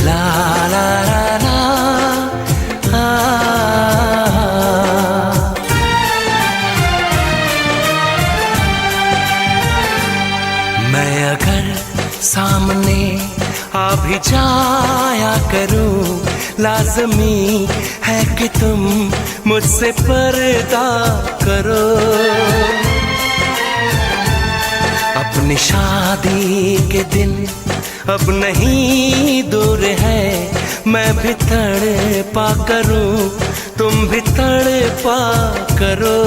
ला ला ला ला मैं अगर सामने आ भी जाया करूं, लाज़मी है कि तुम मुझसे पर्दा करो। अपनी शादी के दिन अब नहीं दूर है, मैं भी तड़पा करूं, तुम भी तड़पा करो।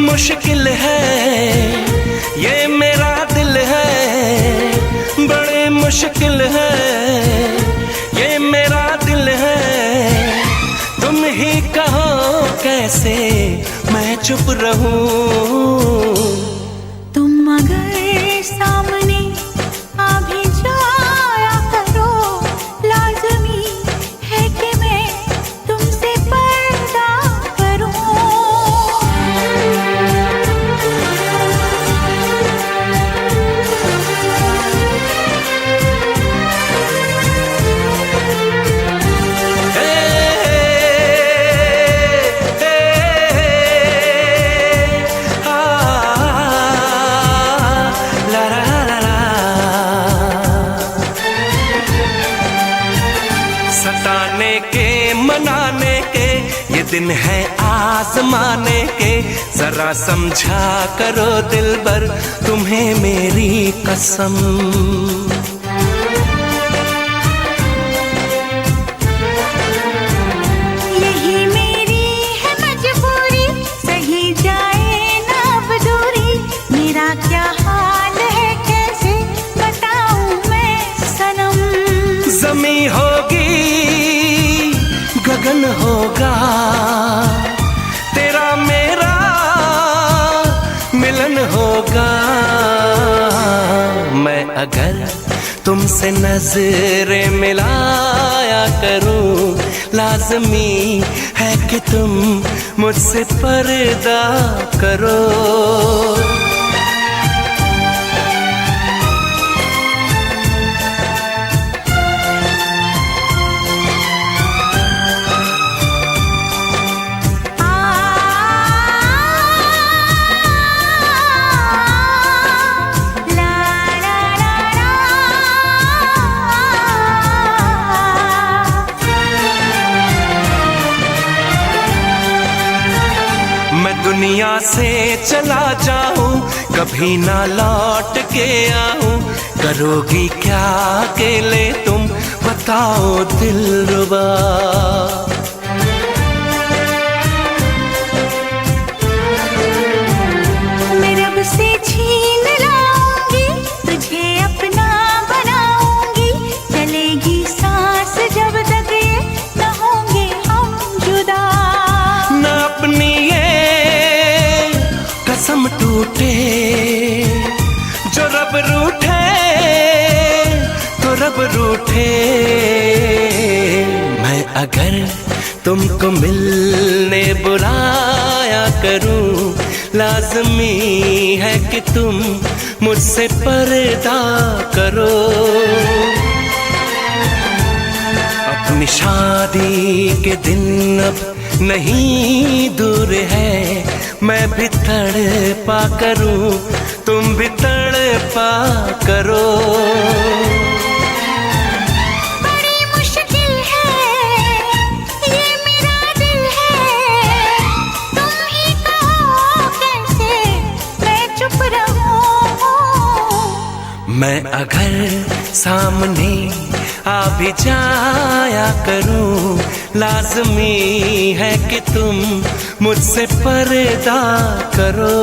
मुश्किल है ये मेरा दिल है, बड़े मुश्किल है ये मेरा दिल है। तुम ही कहो कैसे मैं चुप रहूं। तुम अगर सामने आ भी जाया करो, लाज़मी है कि मैं तुमसे पर्दा करूं। सताने के मनाने के ये दिन है आजमाने के, जरा समझा करो दिलबर तुम्हें मेरी कसम। यही मेरी है मजबूरी, सही जाए ना अब दूरी। मेरा क्या हाल है कैसे बताऊं मैं सनम। ज़मी होगी गगन होगा, तेरा मेरा मिलन होगा। मैं अगर तुमसे नजरें मिलाया करूं, लाज़मी है कि तुम मुझसे पर्दा करो। मैं दुनिया से चला जाऊं, कभी ना लौट के आऊं, करोगी क्या अकेले तुम बताओ दिलरुबा। मैं रब से छीन लाऊंगी, तुझे अपना बनाऊंगी। चलेगी सांस जब तक ये न होंगे हम जुदा। न अपनी कसम टूटे, जो रब रूठे तो रब रूठे। मैं अगर तुमको मिलने बुलाया करूं, लाज़मी है कि तुम मुझसे पर्दा करो। अपनी शादी के दिन अब नहीं दूर है, मैं भी तड़पा करूं, तुम भी तड़पा करो। बड़ी मुश्किल है ये मेरा दिल है, तुम ही कहो मैं अगर सामने आ भी जाया करूं, लाज़मी है कि तुम मुझसे पर्दा करो।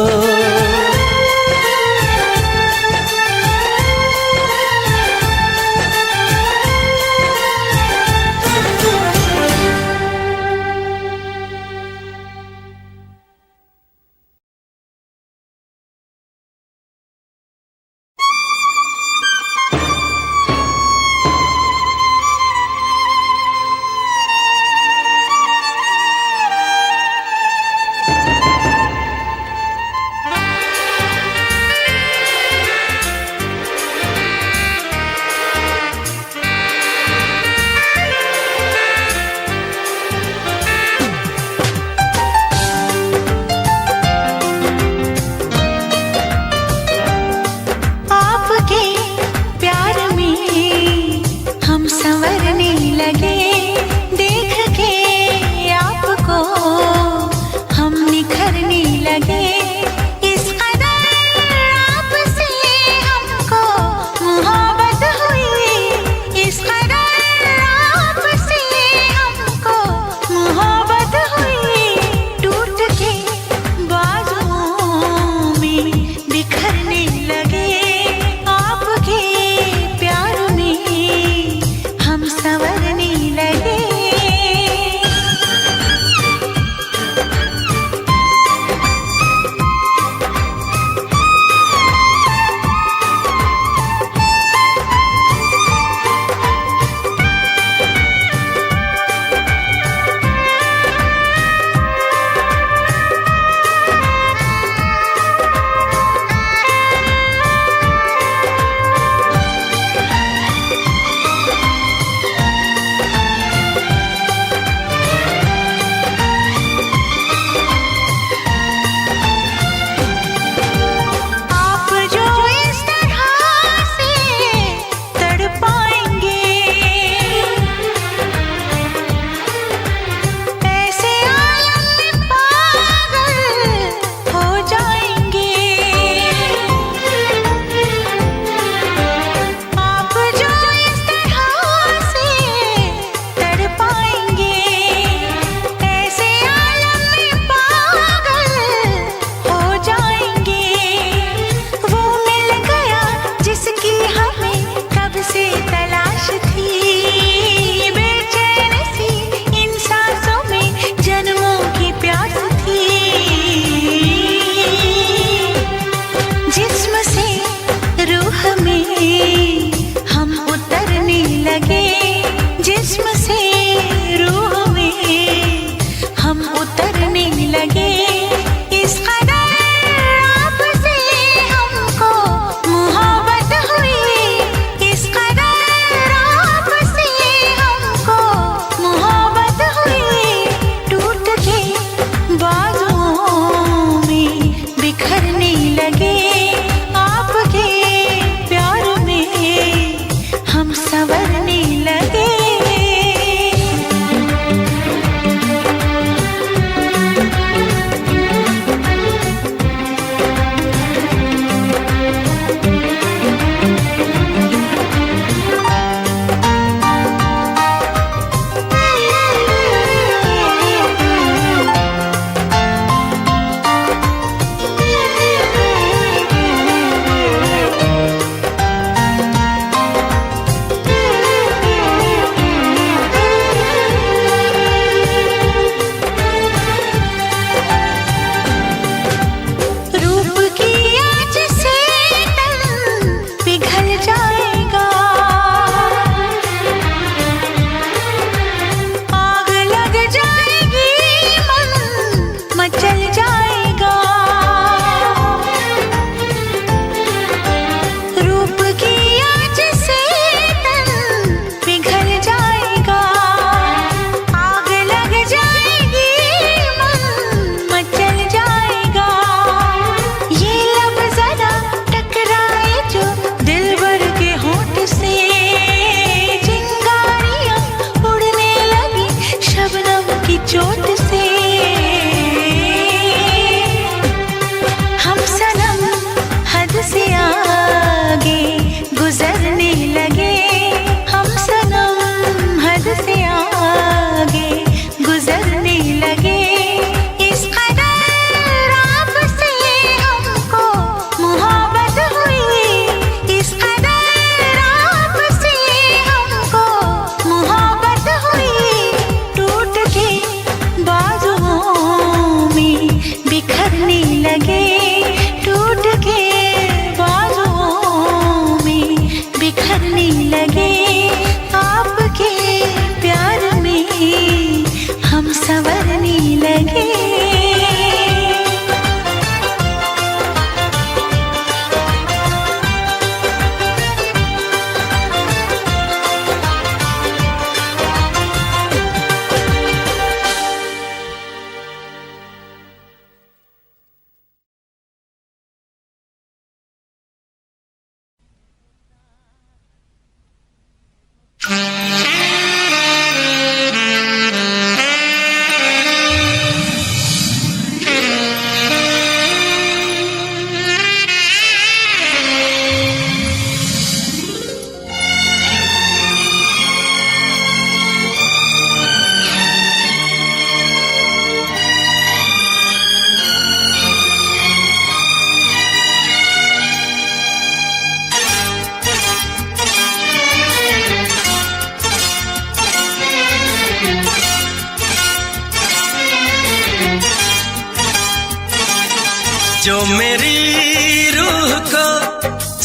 जो मेरी रूह को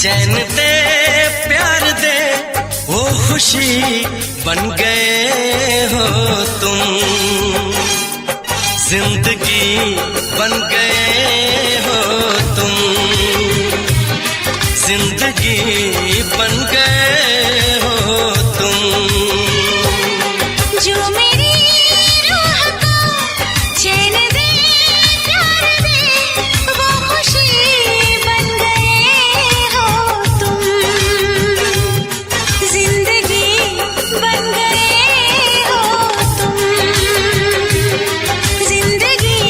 चैन दे प्यार दे वो खुशी बन गए हो तुम, जिंदगी बन गए हो तुम, जिंदगी बन गए हो तुम। जो मेरी रूह को चैन दे प्यार दे वो खुशी बन गए हो तुम, जिंदगी बन गए हो तुम, जिंदगी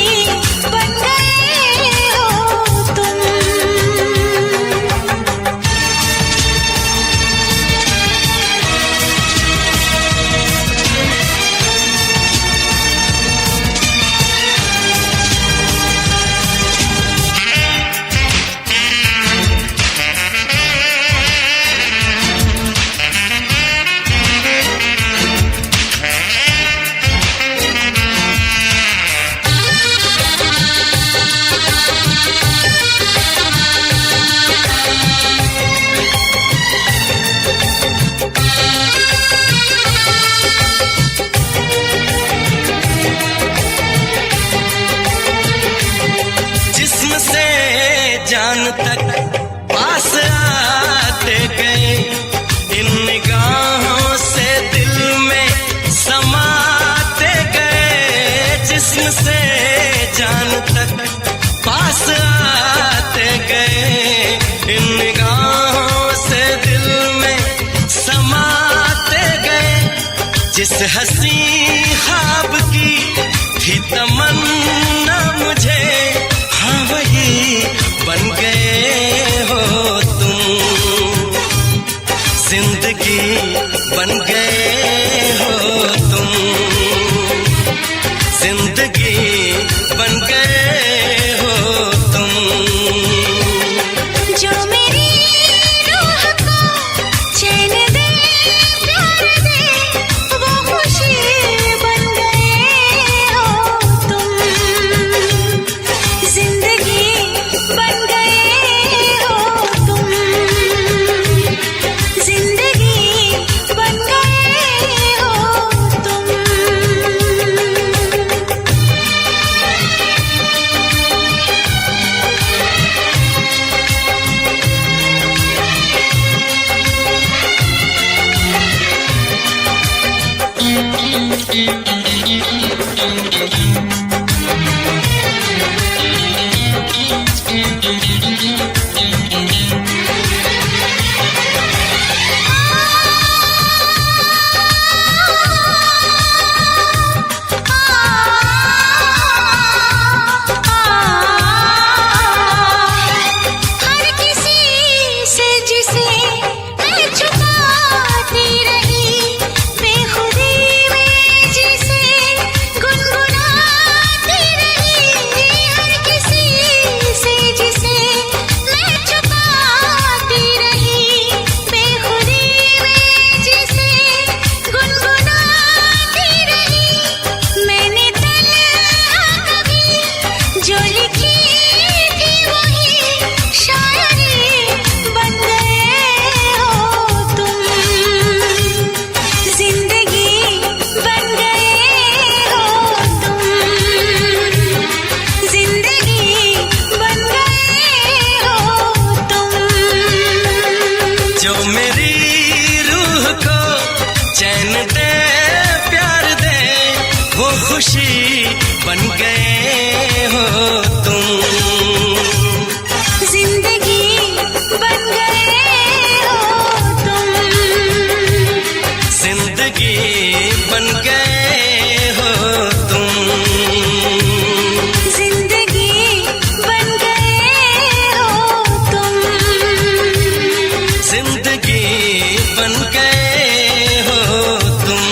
बन गए हो तुम। जिस्म से जान तक पास आते गए, इन निगाहों से दिल में समाते गए। जिस्म से जान तक पास आते गए, इन निगाहों से दिल में समाते गए। जिस हंसी ख्वाब की थी तमन्ना मुझे, हाँ वही बन गए हो तुम, जिंदगी बन गए हो तुम, जिंदगी बन गए हो तुम। जो मेरी रूह को चैन दे प्यार दे वो खुशी बन गए हो तुम, जिंदगी बन गए हो तुम, जिंदगी बन गए हो तुम। हर किसी से जिसे मैं छुपाती रही, बेखुदी में जिसे गुनगुनाती रही। हर किसी से जिसे मैं छुपाती रही, बेखुदी में जिसे गुनगुनाती रही। मैंने तन्हा कभी जो लिखी थी वही शायरी बन गए हो तुम, जिंदगी बन गए हो तुम, जिंदगी बन गए हो तुम। जो मेरी रूह को चैन दे प्यार दे वो खुशी बन गए हो तुम, जिंदगी बन गए हो तुम, जिंदगी बन गए हो तुम, जिंदगी बन गए हो तुम। जिंदगी बन गए हो तुम।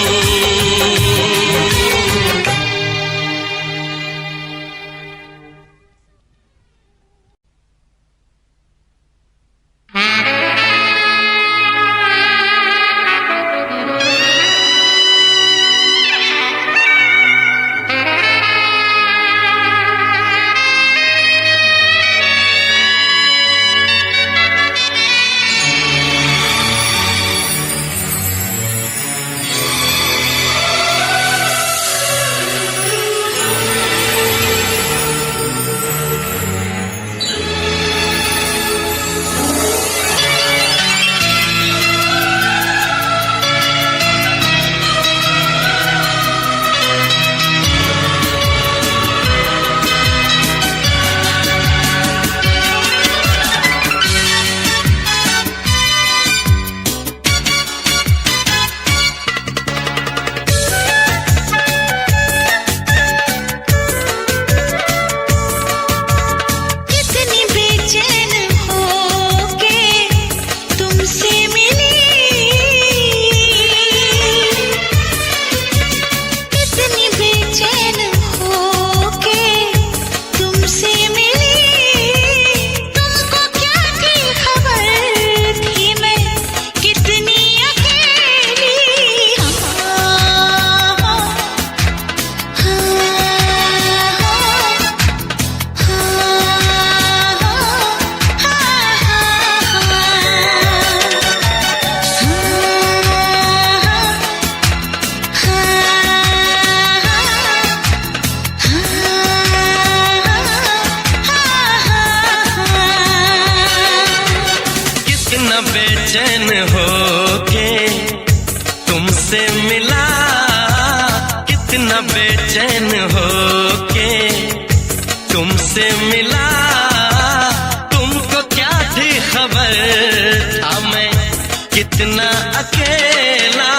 कितना बेचैन हो के तुमसे मिला, कितना बेचैन हो के तुमसे मिला। तुमको क्या थी खबर था मैं कितना अकेला।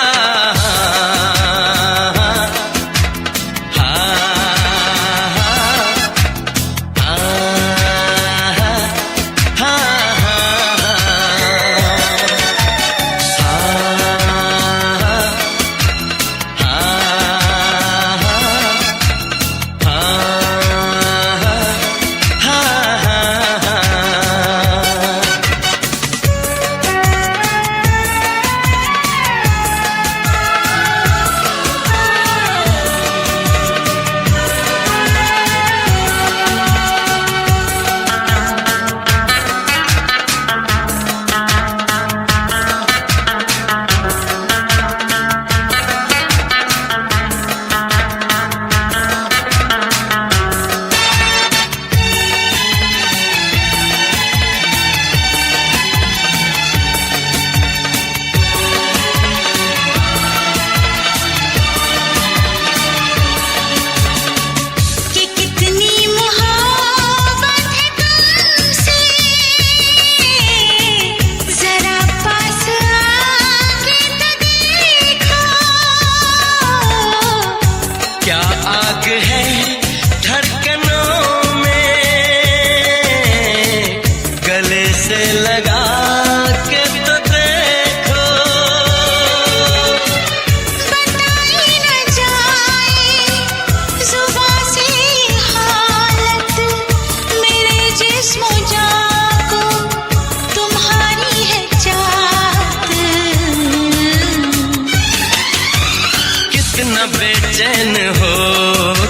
बेचैन हो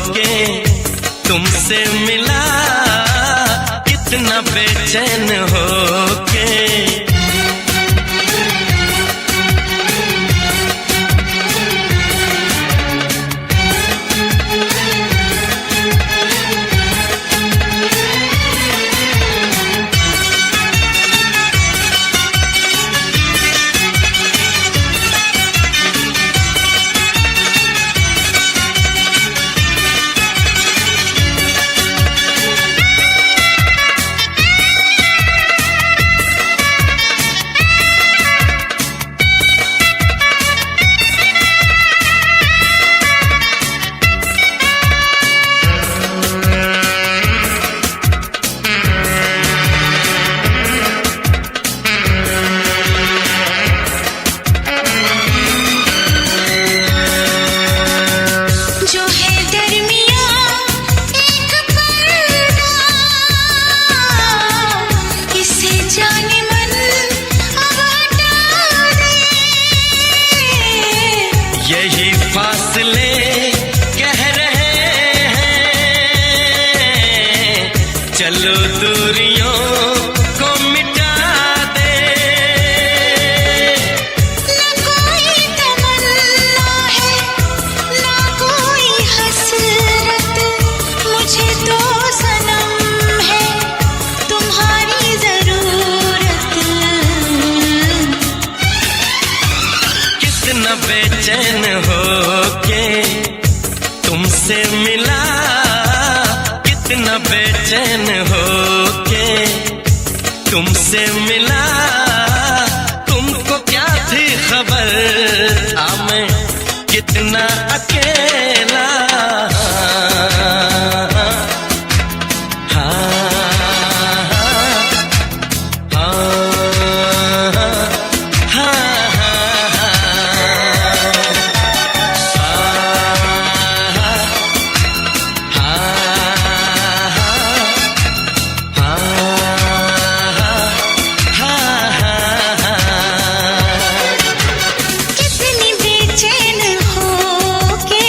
के तुमसे मिला, कितना बेचैन हो के। यही फासले कह रहे हैं, चलो दूरियों को मिटा दे। ना कोई तमन्ना है, ना कोई हसरत, मुझे तो सनम है तुम्हारी जरूरत। कितना बेचैन हो के तुमसे मिला, कितना बेचैन हो के तुमसे मिला। तुमको क्या थी खबर था मैं कितना अकेला। कितनी बेचैन हो के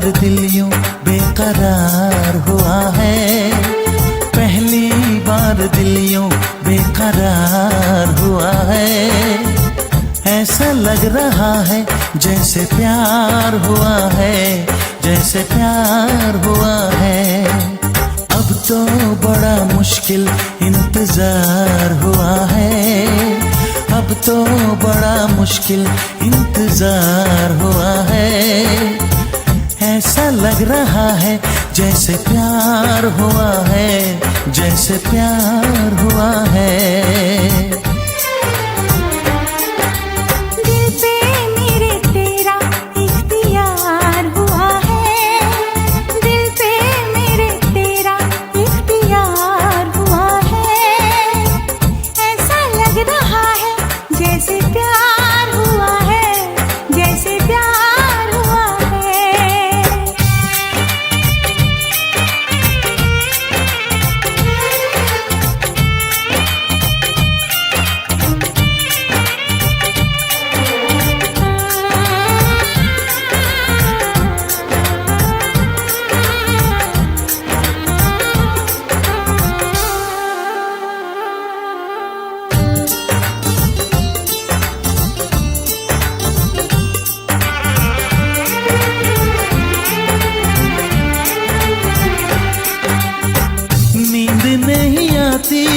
बार दिल यूं बेकरार हुआ है, पहली बार दिल यूं बेकरार हुआ है। ऐसा लग रहा है जैसे प्यार हुआ है, जैसे प्यार हुआ है। अब तो बड़ा मुश्किल इंतजार हुआ है, अब तो बड़ा मुश्किल इंतजार हुआ है। ऐसा लग रहा है जैसे प्यार हुआ है, जैसे प्यार हुआ है।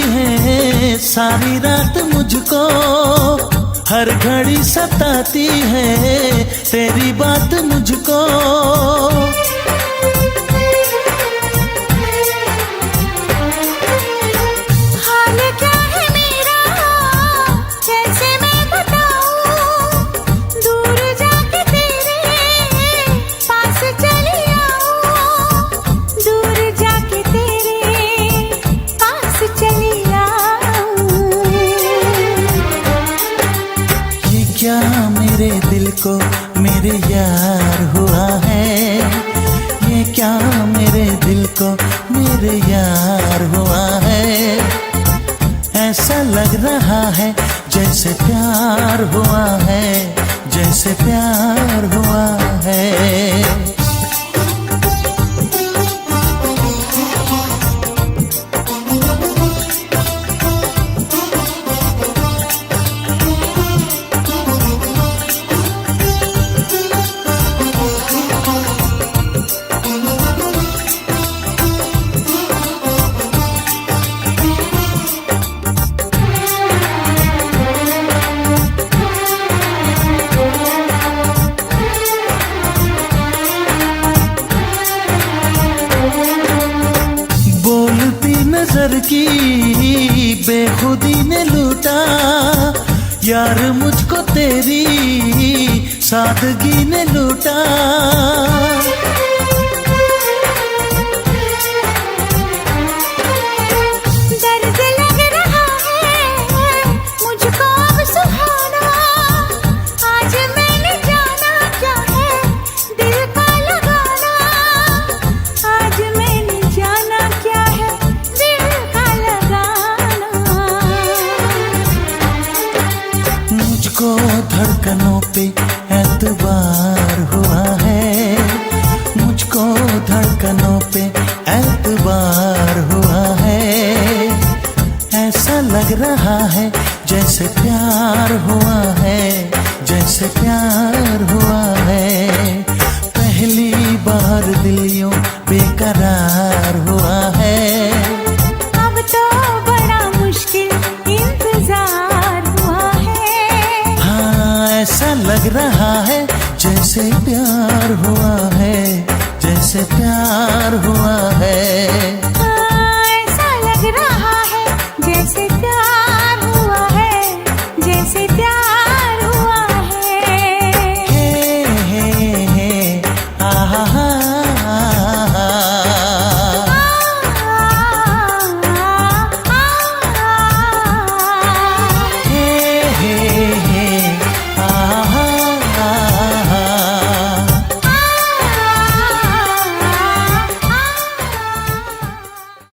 है सारी रात मुझको, हर घड़ी सताती है तेरी बात मुझको। हाल क्या है मेरा कैसे मैं बताऊं, दूर जाके तेरे पास चली आऊं, दूर जाके तेरे पास चली आऊं। ये क्या मेरे दिल को मेरे यार हुआ है, ये क्या मेरे दिल को मेरे यार हुआ है। ऐसा लग रहा है जैसे प्यार हुआ है, जैसे प्यार हुआ है। नजर की बेखुदी ने लूटा यार मुझको, तेरी सादगी ने लूटा। दर्द लग रहा है मुझको अब सुहाना, आज मैंने जाना क्या है दिल का लगाना, आज मैंने जाना क्या है मुझको धड़कनों पे एतबार हुआ है, मुझको धड़कनों पे एतबार हुआ है। ऐसा लग रहा है जैसे प्यार हुआ है, जैसे प्यार हुआ है। पहली बार दिल यूं बेकरार हुआ है, अब तो बड़ा मुश्किल इंतजार हुआ है। हाँ ऐसा लग रहा है जैसे प्यार हुआ है, जैसे प्यार हुआ है।